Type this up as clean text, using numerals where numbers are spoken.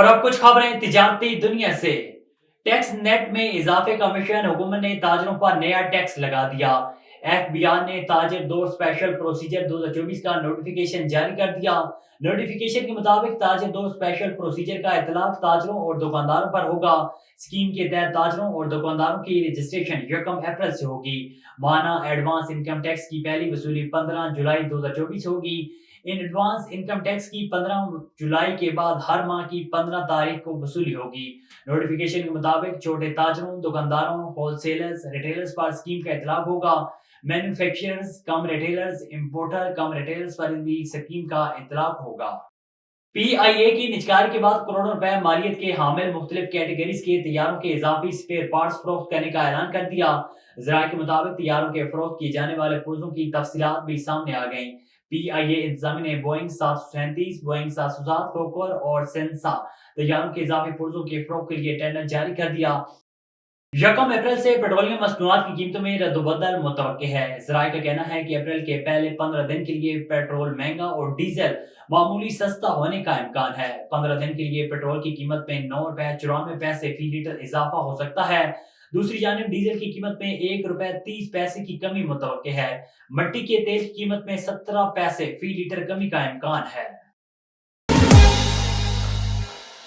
और अब कुछ खबरें तिजारती दुनिया से। टैक्स नेट में इजाफे का मिशन, हुकूमत ने ताजरों पर नया टैक्स लगा दिया। एफबीआई ने ताजिर दो स्पेशल प्रोसीजर 2024 का नोटिफिकेशन जारी कर दिया। नोटिफिकेशन के मुताबिक ताजिर दो स्पेशल प्रोसीजर का इतलाक ताजरों और दुकानदारों पर होगा। स्कीम के तहत ताजरों और दुकानदारों की रजिस्ट्रेशन 1 अप्रैल से होगी। माना एडवांस इनकम टैक्स की पहली वसूली 15 जुलाई 2024 होगी। इन एडवांस इनकम टैक्स की 15 जुलाई के बाद हर माह की 15 तारीख को वसूली होगी। नोटिफिकेशन के मुताबिक छोटे ताजरों, दुकानदारों, होलसेलर्स, रिटेलर्स पर स्कीम का इतलाक होगा। मैन्युफैक्चरर्स कम रिटेलर्स, इंपोर्टर कम रिटेलर्स पर भी स्कीम का इतलाक होगा। पीआईए की निजकारी के बाद करोड़ों रुपए मालियत के हामिल मुख्तलिफ कैटेगरीज के तैयारों के इजाफी स्पेयर पार्ट्स फरोख्त करने का ऐलान कर दिया। जराये के मुताबिक तैयारों के फरोख्त किए जाने वाले पुर्जों की तफसीलात भी सामने आ गई। पीआईए इंतजामिया ने बोइंग 737, बोइंग 707, फोकर और सेंसा तैयारों के इजाफी पुर्जों के फरोख्त के लिए टेंडर जारी कर दिया। 1 अप्रैल से पेट्रोलियम मसनूआत की कीमतों में रद्दोबदल मुतवक्के है। ज़राए का कहना है कि अप्रैल के पहले 15 दिन के लिए पेट्रोल महंगा और डीजल मामूली सस्ता होने का इम्कान है। 15 दिन के लिए पेट्रोल की कीमत में 9 रुपए 94 पैसे फी लीटर इजाफा हो सकता है। दूसरी जानिब डीजल की कीमत में 1 रुपए 30 पैसे की कमी मुतवक्के है। मट्टी के तेल की कीमत में 17 पैसे फी लीटर कमी का इम्कान है।